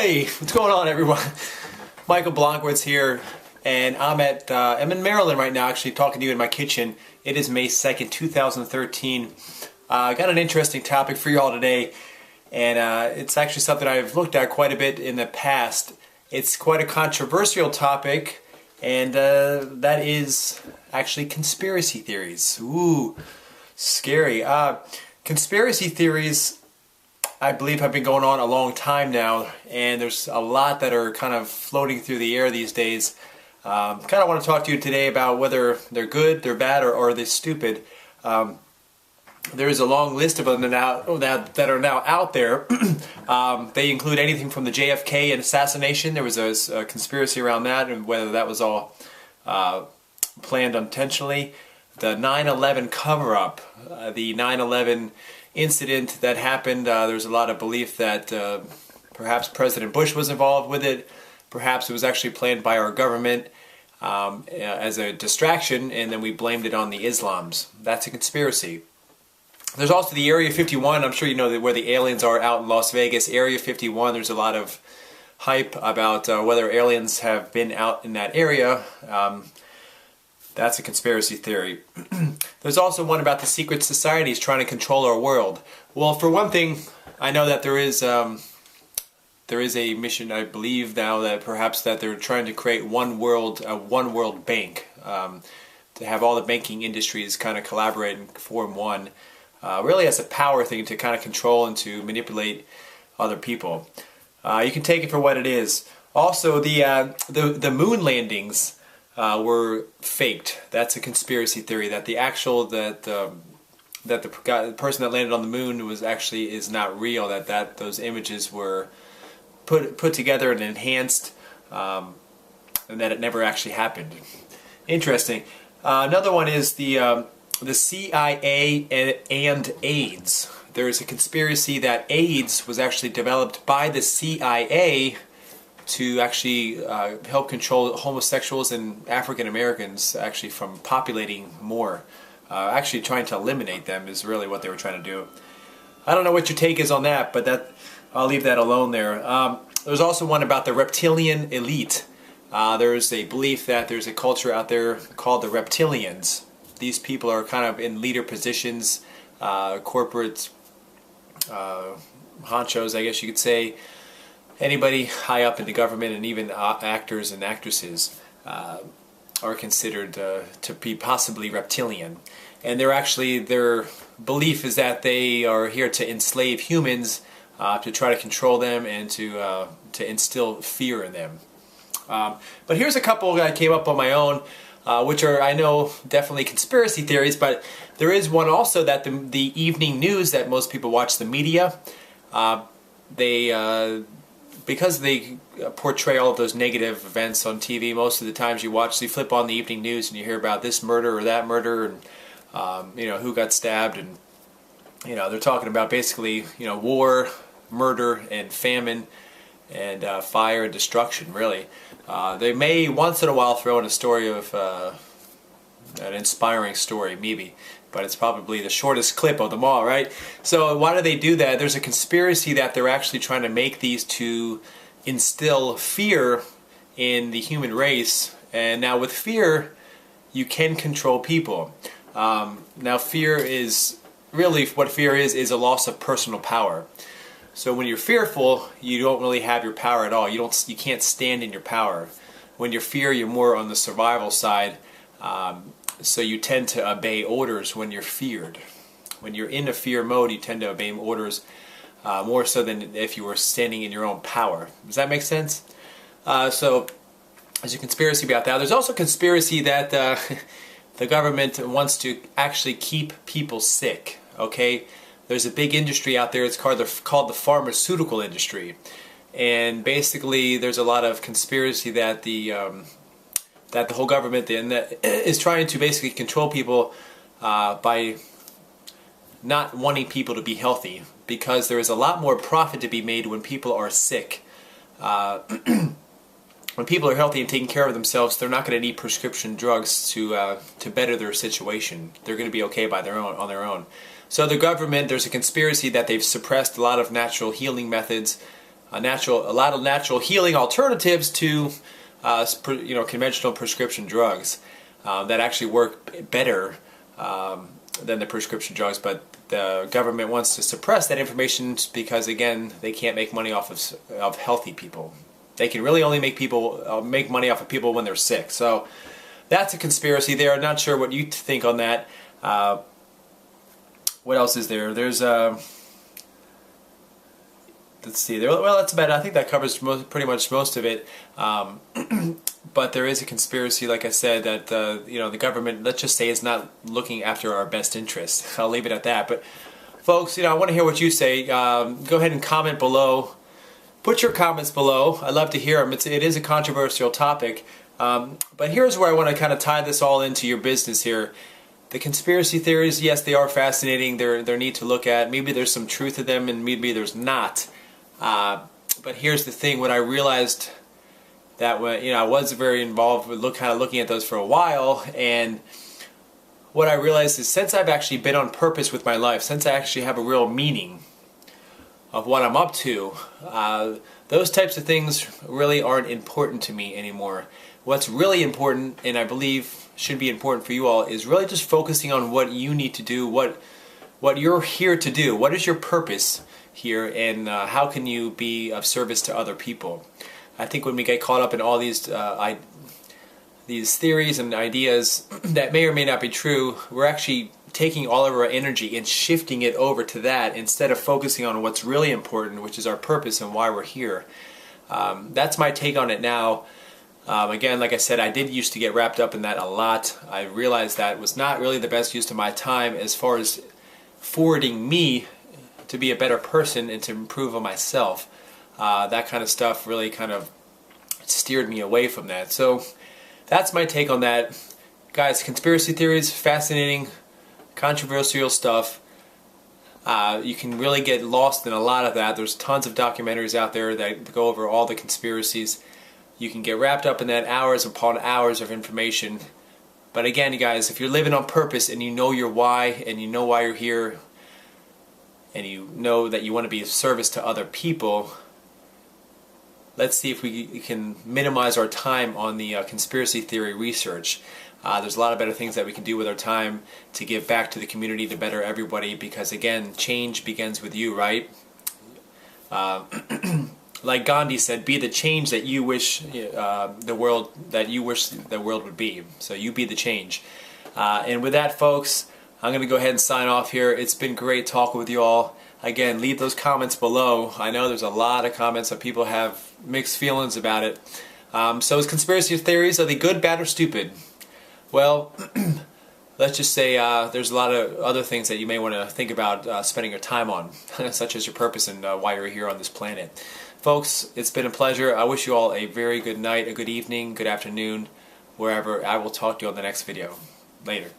Hey, what's going on, everyone? Michael Blomkowitz here, and I'm in Maryland right now, actually talking to you in my kitchen. It is May 2nd, 2013. I got an interesting topic for you all today, and it's actually something I've looked at quite a bit in the past. It's quite a controversial topic, and that is actually conspiracy theories. Ooh, scary. Conspiracy theories, I believe, have been going on a long time now, and there's a lot that are kind of floating through the air these days. Kind of want to talk to you today about whether they're good, they're bad, or they're stupid. There is a long list of them that are now out there. They include anything from the JFK assassination. There was a conspiracy around that, and whether that was all planned intentionally. The 9/11 cover-up, the 9/11 incident that happened, there's a lot of belief that perhaps President Bush was involved with it. Perhaps it was actually planned by our government as a distraction, and then we blamed it on the Islams. That's a conspiracy. There's also the Area 51. I'm sure you know that where the aliens are out in Las Vegas. Area 51, there's a lot of hype about whether aliens have been out in that area. That's a conspiracy theory. There's also one about the secret societies trying to control our world. Well, for one thing, I know that there is a mission, I believe now, that perhaps that they're trying to create a one world bank, to have all the banking industries kind of collaborate and form one, really as a power thing to kind of control and to manipulate other people. You can take it for what it is. Also, the moon landings were faked. That's a conspiracy theory, that the person that landed on the moon is not real. That those images were put together and enhanced, and that it never actually happened. Interesting. Another one is the CIA and AIDS. There is a conspiracy that AIDS was actually developed by the CIA to actually help control homosexuals and African Americans actually from populating more. Actually trying to eliminate them is really what they were trying to do. I don't know what your take is on that, but I'll leave that alone there. There's also one about the reptilian elite. There's a belief that there's a culture out there called the reptilians. These people are kind of in leader positions, corporate honchos, I guess you could say. Anybody high up in the government, and even actors and actresses are considered to be possibly reptilian. And their belief is that they are here to enslave humans, to try to control them and to instill fear in them. But here's a couple that I came up on my own, which are, I know, definitely conspiracy theories, but there is one also that the evening news that most people watch, the media, because they portray all of those negative events on TV, most of the times you flip on the evening news and you hear about this murder or that murder, and who got stabbed, and they're talking about basically war, murder, and famine, and fire and destruction. Really, they may once in a while throw in a story of an inspiring story, maybe. But it's probably the shortest clip of them all, right? So why do they do that? There's a conspiracy that they're actually trying to make these to instill fear in the human race. And now with fear, you can control people. Now fear is, really what fear is a loss of personal power. So when you're fearful, you don't really have your power at all. You can't stand in your power. When you're you're more on the survival side. So you tend to obey orders when you're feared. When you're in a fear mode, you tend to obey orders more so than if you were standing in your own power. Does that make sense? So there's a conspiracy about that. There's also a conspiracy that the government wants to actually keep people sick. Okay, there's a big industry out there. It's called the pharmaceutical industry, and basically there's a lot of conspiracy that the whole government is trying to basically control people by not wanting people to be healthy, because there is a lot more profit to be made when people are sick. When people are healthy and taking care of themselves, they're not going to need prescription drugs to better their situation. They're going to be okay on their own. So the government, there's a conspiracy that they've suppressed a lot of natural healing methods a lot of natural healing alternatives to conventional prescription drugs that actually work better than the prescription drugs, but the government wants to suppress that information because, again, they can't make money off of healthy people. They can really only make money off of people when they're sick. So that's a conspiracy there. I'm not sure what you think on that. What else is there? There's let's see. Well, that's about it. I think that covers pretty much most of it. But there is a conspiracy, like I said, that the government, let's just say, is not looking after our best interests. I'll leave it at that. But folks, I want to hear what you say. Go ahead and comment below. Put your comments below. I'd love to hear them. It is a controversial topic. But here's where I want to kind of tie this all into your business here. The conspiracy theories, yes, they are fascinating. They're neat to look at. Maybe there's some truth to them, and maybe there's not. But here's the thing: what I realized, that when I was very involved with looking at those for a while, and what I realized is, since I've actually been on purpose with my life, since I actually have a real meaning of what I'm up to, those types of things really aren't important to me anymore. What's really important, and I believe should be important for you all, is really just focusing on what you need to do, what you're here to do. What is your purpose here, and how can you be of service to other people? I think when we get caught up in all these theories and ideas that may or may not be true, we're actually taking all of our energy and shifting it over to that instead of focusing on what's really important, which is our purpose and why we're here. That's my take on it now. Again, like I said, I did used to get wrapped up in that a lot. I realized that was not really the best use of my time as far as forwarding me to be a better person and to improve on myself. That kind of stuff really kind of steered me away from that. So that's my take on that. Guys, conspiracy theories, fascinating, controversial stuff. You can really get lost in a lot of that. There's tons of documentaries out there that go over all the conspiracies. You can get wrapped up in that, hours upon hours of information. But again, you guys, if you're living on purpose and you know your why, and you know why you're here, and you know that you want to be of service to other people, let's see if we can minimize our time on the conspiracy theory research. There's a lot of better things that we can do with our time to give back to the community, to better everybody, because again, change begins with you, right? Like Gandhi said, be the change that you wish the world would be. So you be the change. And with that, folks, I'm going to go ahead and sign off here. It's been great talking with you all. Again, leave those comments below. I know there's a lot of comments that people have mixed feelings about it. So is conspiracy theories, are they good, bad, or stupid? Well, let's just say there's a lot of other things that you may want to think about spending your time on, such as your purpose and why you're here on this planet. Folks, it's been a pleasure. I wish you all a very good night, a good evening, good afternoon, wherever. I will talk to you on the next video. Later.